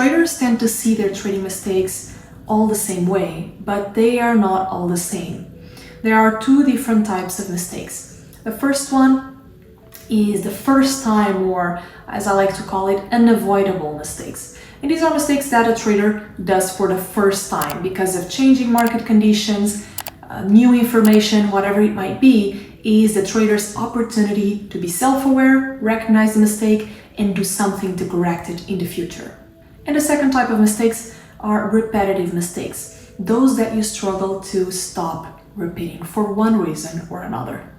Traders tend to see their trading mistakes all the same way, but they are not all the same. There are two different types of mistakes. The first one is the first time, or as I like to call it, unavoidable mistakes. And these are mistakes that a trader does for the first time because of changing market conditions, new information, whatever it might be, is the trader's opportunity to be self-aware, recognize the mistake, and do something to correct it in the future. And the second type of mistakes are repetitive mistakes, those that you struggle to stop repeating for one reason or another.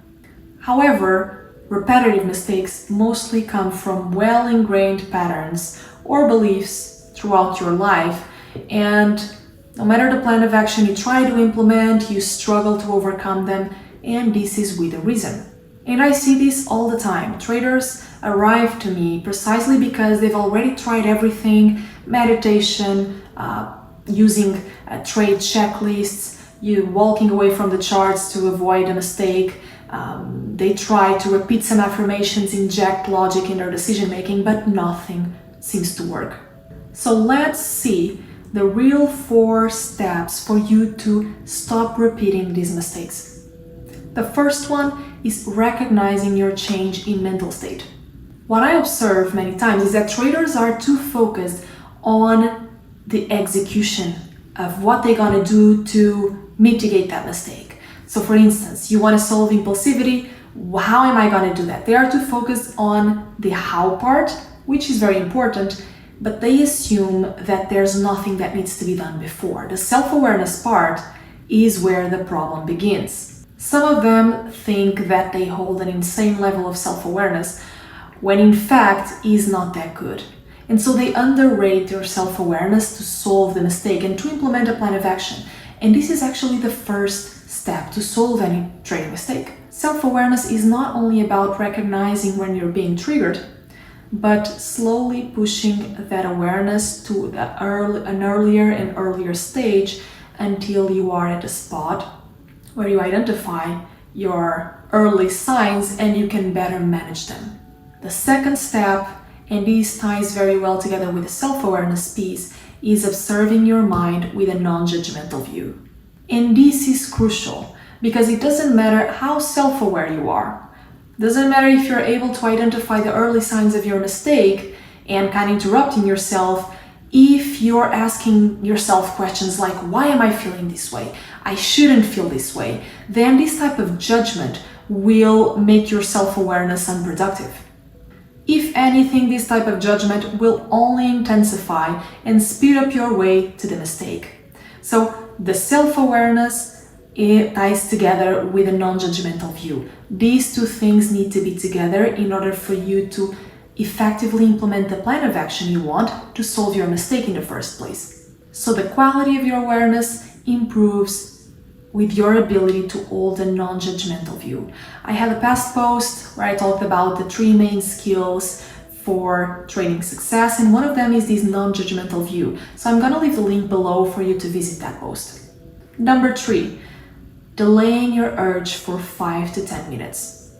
However, repetitive mistakes mostly come from well-ingrained patterns or beliefs throughout your life, and no matter the plan of action you try to implement, you struggle to overcome them, and this is with a reason. And I see this all the time. Traders arrive to me precisely because they've already tried everything, meditation, using trade checklists, you walking away from the charts to avoid a mistake. They try to repeat some affirmations, inject logic in their decision making, but nothing seems to work. So let's see the real 4 steps for you to stop repeating these mistakes. The first one is recognizing your change in mental state. What I observe many times is that traders are too focused on the execution of what they're gonna do to mitigate that mistake. So for instance, you want to solve impulsivity. How am I going to do that? They are too focused on the how part, which is very important, but they assume that there's nothing that needs to be done before. The self-awareness part is where the problem begins. Some of them think that they hold an insane level of self-awareness, when in fact is not that good. And so they underrate their self-awareness to solve the mistake and to implement a plan of action. And this is actually the first step to solve any trading mistake. Self-awareness is not only about recognizing when you're being triggered, but slowly pushing that awareness to an earlier and earlier stage until you are at a spot where you identify your early signs and you can better manage them. The second step, and this ties very well together with the self-awareness piece, is observing your mind with a non-judgmental view. And this is crucial because it doesn't matter how self-aware you are. Doesn't matter if you're able to identify the early signs of your mistake and kind of interrupting yourself. If you're asking yourself questions like, why am I feeling this way? I shouldn't feel this way. Then this type of judgment will make your self-awareness unproductive. If anything, this type of judgment will only intensify and speed up your way to the mistake. So the self-awareness, it ties together with a non-judgmental view. These two things need to be together in order for you to effectively implement the plan of action you want to solve your mistake in the first place. So the quality of your awareness improves with your ability to hold a non-judgmental view. I had a past post where I talked about the 3 main skills for trading success, and one of them is this non-judgmental view. So I'm gonna leave the link below for you to visit that post. Number 3, delaying your urge for 5 to 10 minutes.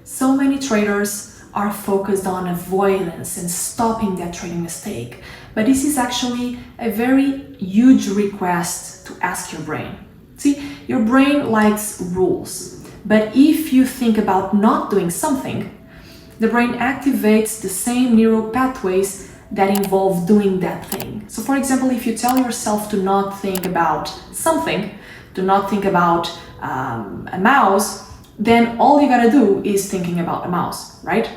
So many traders are focused on avoidance and stopping that trading mistake, but this is actually a very huge request to ask your brain. See, your brain likes rules, but if you think about not doing something, the brain activates the same neural pathways that involve doing that thing. So for example, if you tell yourself to not think about something, to not think about a mouse, then all you gotta do is thinking about a mouse, right?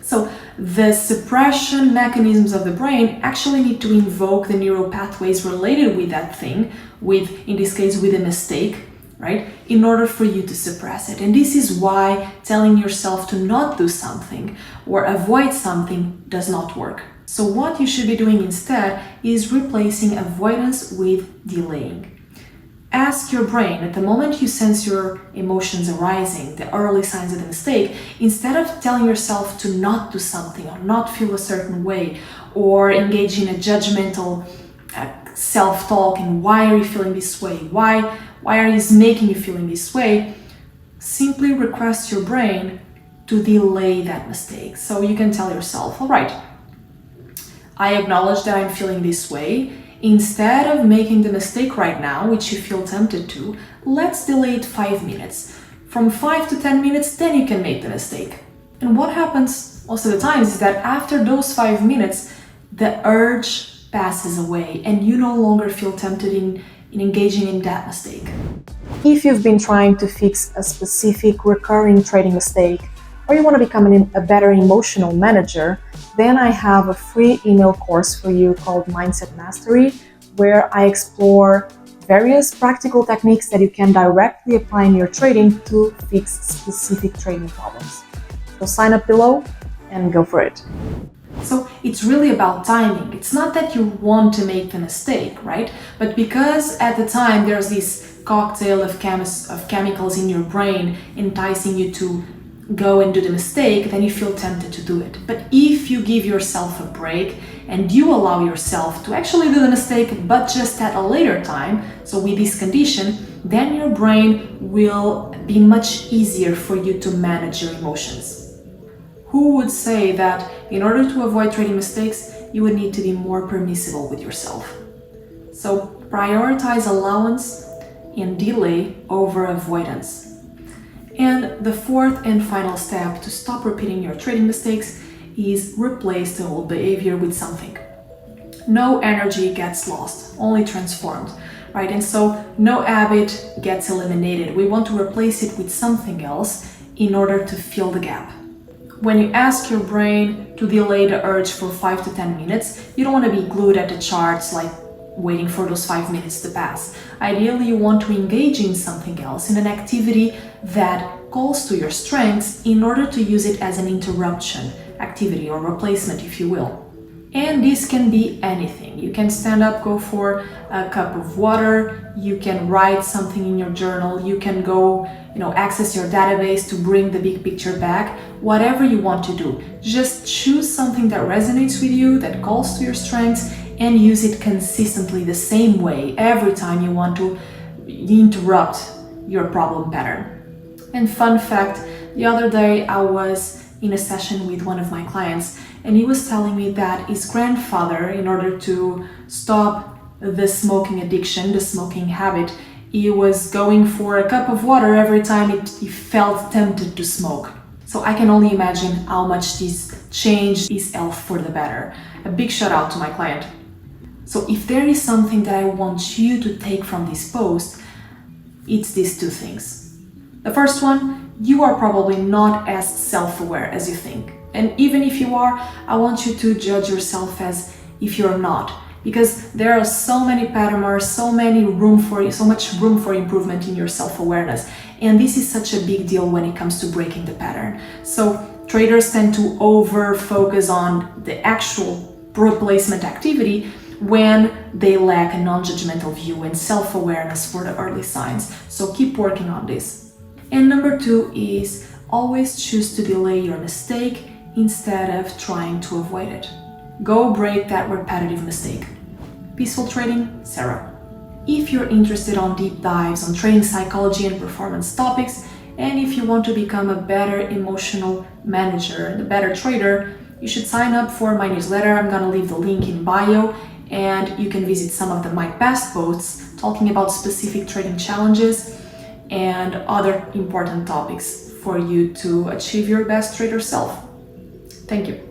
So the suppression mechanisms of the brain actually need to invoke the neural pathways related with that thing, in this case with a mistake, right? In order for you to suppress it. And this is why telling yourself to not do something or avoid something does not work. So what you should be doing instead is replacing avoidance with delaying. Ask your brain, at the moment you sense your emotions arising, the early signs of the mistake, instead of telling yourself to not do something or not feel a certain way or engage in a judgmental self-talk and why are you feeling this way? Why are you making you feeling this way? Simply request your brain to delay that mistake. So you can tell yourself, all right, I acknowledge that I'm feeling this way. Instead of making the mistake right now, which you feel tempted to, let's delay it 5 minutes. From 5 to 10 minutes, then you can make the mistake. And what happens most of the times is that after those 5 minutes, the urge passes away and you no longer feel tempted in engaging in that mistake. If you've been trying to fix a specific recurring trading mistake, or you want to become a better emotional manager, then I have a free email course for you called Mindset Mastery, where I explore various practical techniques that you can directly apply in your trading to fix specific trading problems. So sign up below and go for it. So it's really about timing. It's not that you want to make the mistake, right? But because at the time there's this cocktail of chemicals in your brain enticing you to go and do the mistake, then you feel tempted to do it. But if you give yourself a break and you allow yourself to actually do the mistake, but just at a later time, so with this condition, then your brain will be much easier for you to manage your emotions. Who would say that in order to avoid trading mistakes, you would need to be more permissible with yourself? So prioritize allowance and delay over avoidance. And the fourth and final step to stop repeating your trading mistakes is replace the old behavior with something. No energy gets lost, only transformed, right? And so no habit gets eliminated. We want to replace it with something else in order to fill the gap. When you ask your brain to delay the urge for 5 to 10 minutes, you don't want to be glued at the charts like waiting for those 5 minutes to pass. Ideally, you want to engage in something else, in an activity that calls to your strengths in order to use it as an interruption activity or replacement, if you will. And this can be anything. You can stand up, go for a cup of water, you can write something in your journal, you can go, access your database to bring the big picture back, whatever you want to do. Just choose something that resonates with you, that calls to your strengths, and use it consistently the same way every time you want to interrupt your problem pattern. And fun fact, the other day I was in a session with one of my clients and he was telling me that his grandfather, in order to stop the smoking addiction, the smoking habit, he was going for a cup of water every time he felt tempted to smoke. So I can only imagine how much this changed his health for the better. A big shout out to my client. So if there is something that I want you to take from this post, it's these two things. The first one, you are probably not as self-aware as you think. And even if you are, I want you to judge yourself as if you're not. Because there are so many patterns, so much room for improvement in your self-awareness. And this is such a big deal when it comes to breaking the pattern. So traders tend to over-focus on the actual replacement activity when they lack a non-judgmental view and self-awareness for the early signs. So keep working on this. And number 2 is always choose to delay your mistake instead of trying to avoid it. Go break that repetitive mistake. Peaceful trading, Sara. If you're interested on deep dives on trading psychology and performance topics, and if you want to become a better emotional manager and a better trader, you should sign up for my newsletter. I'm gonna leave the link in bio, and you can visit some of my past posts talking about specific trading challenges and other important topics for you to achieve your best trader self. Thank you.